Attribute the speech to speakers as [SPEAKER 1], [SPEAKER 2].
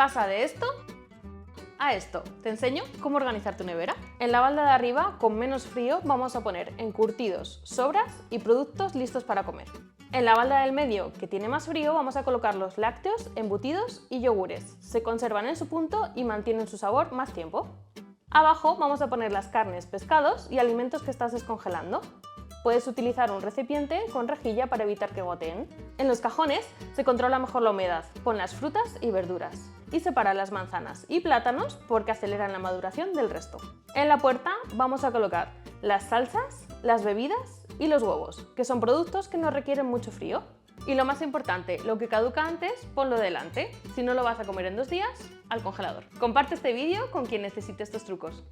[SPEAKER 1] Pasa de esto a esto. Te enseño cómo organizar tu nevera. En la balda de arriba, con menos frío, vamos a poner encurtidos, sobras y productos listos para comer. En la balda del medio, que tiene más frío, vamos a colocar los lácteos, embutidos y yogures. Se conservan en su punto y mantienen su sabor más tiempo. Abajo vamos a poner las carnes, pescados y alimentos que estás descongelando. Puedes utilizar un recipiente con rejilla para evitar que goteen. En los cajones se controla mejor la humedad. Pon las frutas y verduras. Y separa las manzanas y plátanos porque aceleran la maduración del resto. En la puerta vamos a colocar las salsas, las bebidas y los huevos, que son productos que no requieren mucho frío. Y lo más importante, lo que caduca antes, ponlo delante. Si no lo vas a comer en 2 días, al congelador. Comparte este vídeo con quien necesite estos trucos.